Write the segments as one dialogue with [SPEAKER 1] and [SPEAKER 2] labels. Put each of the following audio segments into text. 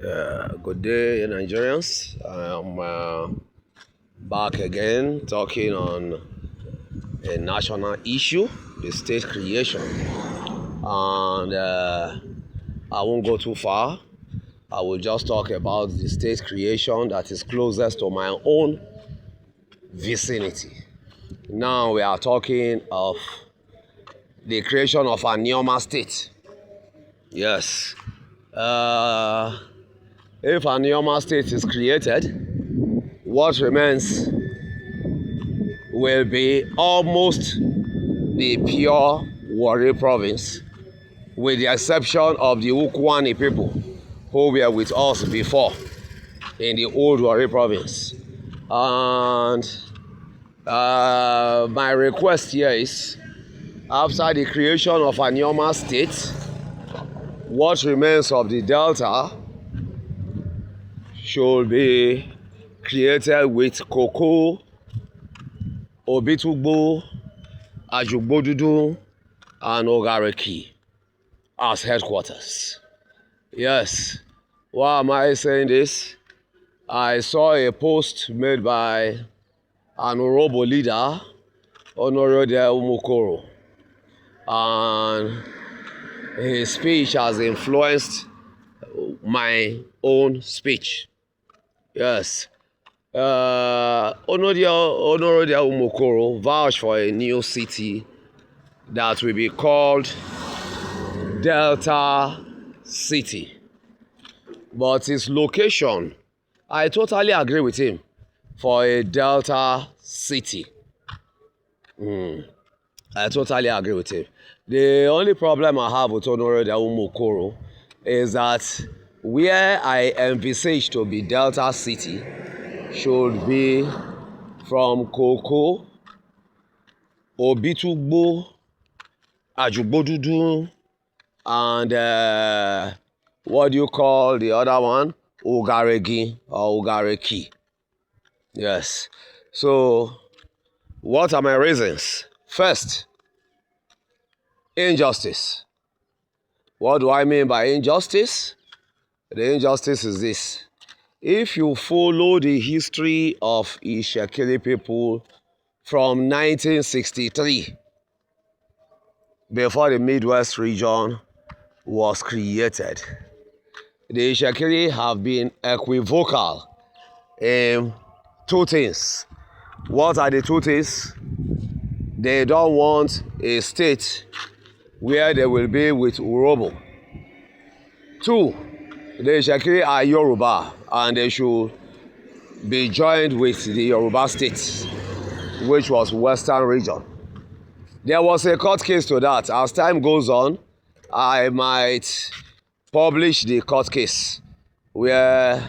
[SPEAKER 1] Good day, Nigerians. I'm back again talking on a national issue, the state creation. And I won't go too far. I will just talk about the state creation that is closest to my own vicinity. Now we are talking of the creation of a Neoma state. Yes. If a Neoma state is created, what remains will be almost the pure Warri province, with the exception of the Ukwani people who were with us before in the old Warri province. And my request here is, after the creation of a Neoma state, what remains of the Delta should be created with Koko, Obitugbo, Ajugbodudu, and Ogareki as headquarters. Yes, why am I saying this? I saw a post made by an Orobo leader, Honorode Umukoro, and his speech has influenced my own speech. Yes. Honorode Umukoro vouched for a new city that will be called Delta City. But its location, I totally agree with him for a Delta City. I totally agree with him. The only problem I have with Honorode Umukoro is that where I envisage to be Delta City should be from Koko, Obitugbo, Ajugbodudu, and what do you call the other one? Ogaregi or Ogareki. Yes. So, what are my reasons? First, injustice. What do I mean by injustice? The injustice is this. If you follow the history of Ishekiri people from 1963, before the Midwest region was created, the Ishekiri have been equivocal in two things. What are the two things? They don't want a state where they will be with Urobo. Two, the Ishekiri are Yoruba, and they should be joined with the Yoruba state, which was Western region. There was a court case to that. As time goes on, I might publish the court case where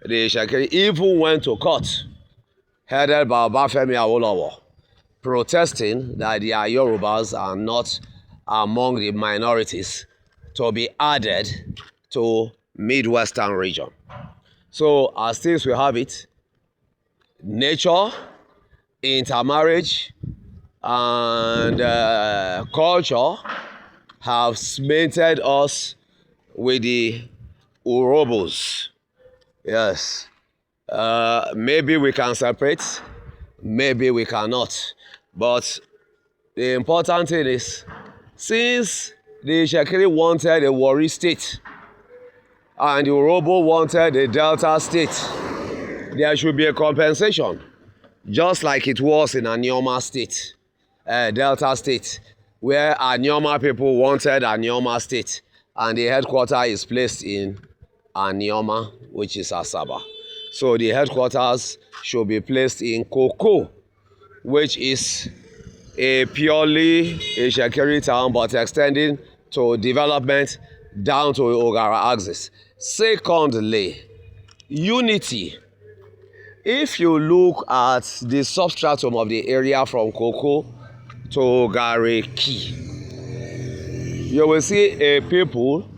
[SPEAKER 1] the Ishekiri even went to court, headed by Obafemi Awolowo, protesting that the Yorubas are not among the minorities to be added to Midwestern region. So as things we have it, nature, intermarriage, and culture have cemented us with the Urobos. Yes. Maybe we can separate, maybe we cannot. But the important thing is, since the Ishekiri wanted a Warri state and the Urobo wanted a Delta state, there should be a compensation, just like it was in Neoma state, Delta state, where Neoma people wanted a Neoma state, and the headquarters is placed in Neoma, which is Asaba. So the headquarters should be placed in Koko, which is a purely Ishekiri town, but extending to development down to Ogara axis. Secondly, unity. If you look at the substratum of the area from Koko to Ogareki, you will see a people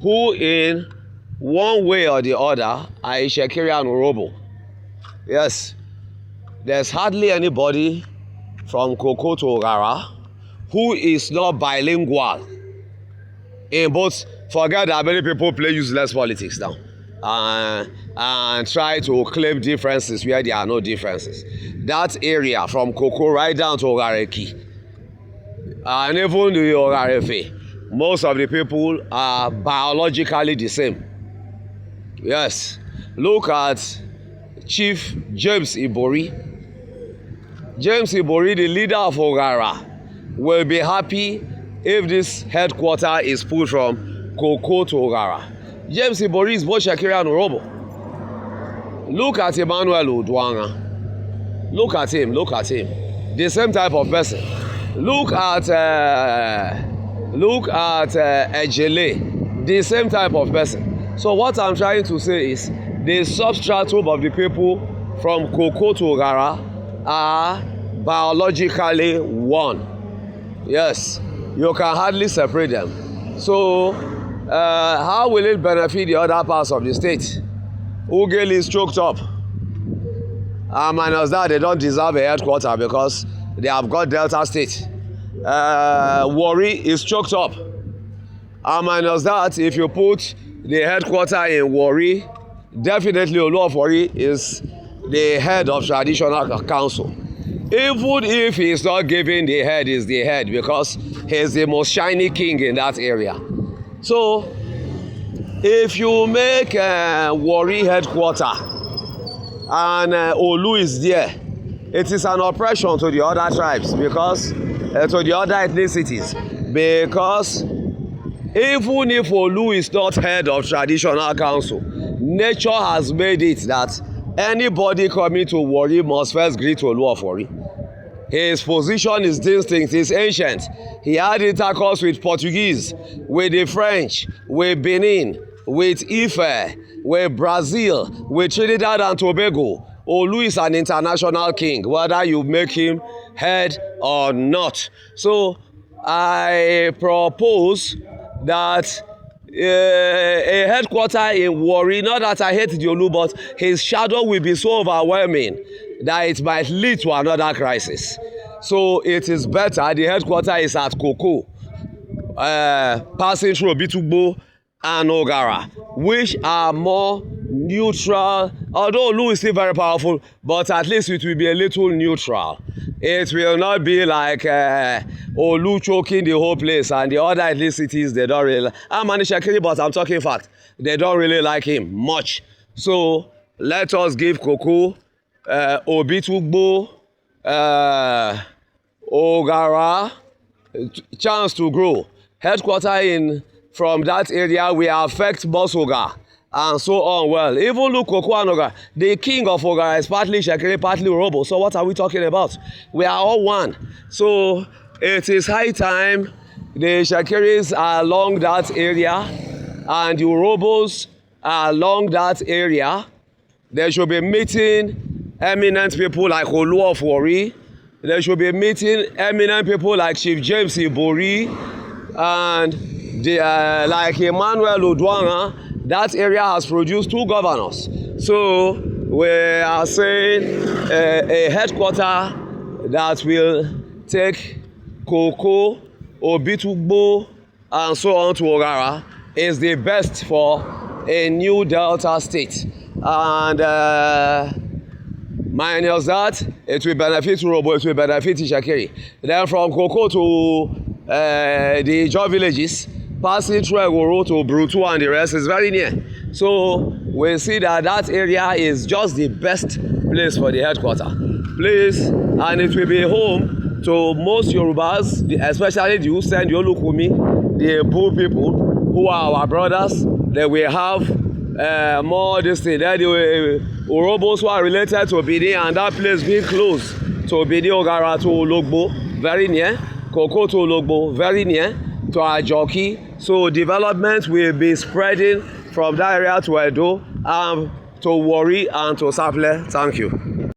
[SPEAKER 1] who in one way or the other are Ishekiri and Urobo. Yes, there's hardly anybody from Koko to Ogara who is not bilingual in both. Forget that many people play useless politics now. and try to claim differences where there are no differences. That area from Koko right down to Ogareki and even the Ogarefe, most of the people are biologically the same. Yes, look at Chief James Ibori. James Ibori, the leader of Ogara, will be happy if this headquarter is put from Koko to Ogara. James Ibori is both Shakiri and Orobo. Look at Emmanuel Udwanga. Look at him. The same type of person. Look at Ejele. The same type of person. So what I'm trying to say is the substratum of the people from Koko to Ogara are biologically one. Yes, you can hardly separate them. So how will it benefit the other parts of the state? Ugel is choked up. Minus that, they don't deserve a headquarter because they have got Delta State. Warri is choked up. Minus that, if you put the headquarter in Warri, definitely Olu of Warri is the head of traditional council. Even if he is not given the head, is the head because he is the most shiny king in that area. So, if you make Warri headquarter and Olu is there, it is an oppression to the other tribes because to the other ethnicities, because even if Olu is not head of traditional council, nature has made it that anybody coming to Warri must first greet Olu of Warri. His position is distinct, is ancient. He had intercourse with Portuguese, with the French, with Benin, with Ife, with Brazil, with Trinidad and Tobago. Olu is an international king, whether you make him head or not. So I propose that a headquarter in Warri, not that I hate the Olu, but his shadow will be so overwhelming that it might lead to another crisis. So it is better the headquarter is at Koko, passing through Obitugbo and Ogara, which are more neutral. Although Olu is still very powerful, but at least it will be a little neutral. It will not be like Olu choking the whole place and the other ethnicities, they don't really. I'm Shakiri, but I'm talking fact. They don't really like him much. So let us give Koko, Obitugbo, Ogara chance to grow. Headquarter from that area will affect Bosoga and so on. Well, even look Koko and Ogara, the king of Ogara is partly Shakiri, partly Orobo. So what are we talking about? We are all one. So it is high time the Shakiris are along that area and the Urobos are along that area. They should be meeting eminent people like Olu of Warri. They should be meeting eminent people like Chief James Ibori and like Emmanuel Udwanga. That area has produced 2 governors. So we are saying a headquarter that will take Koko, Obitugbo, and so on to Ogara is the best for a new Delta state. And minus that, it will benefit Urobo, it will benefit Ishakiri. Then from Koko to the Ijaw villages, passing through Egoro to Brutu and the rest is very near. So we see that area is just the best place for the headquarter. Please, and it will be home to most Yorubas, especially the Usen, the Olukumi, the Ebu people, who are our brothers. They will have more this thing. Then the Urobos who are related to Bini, and that place being close to Bini Ogara to Ologbo, very near. Koko to Ologbo, very near. To Ajoki. So development will be spreading from that area to Edo, to Warri and to Saple. Thank you.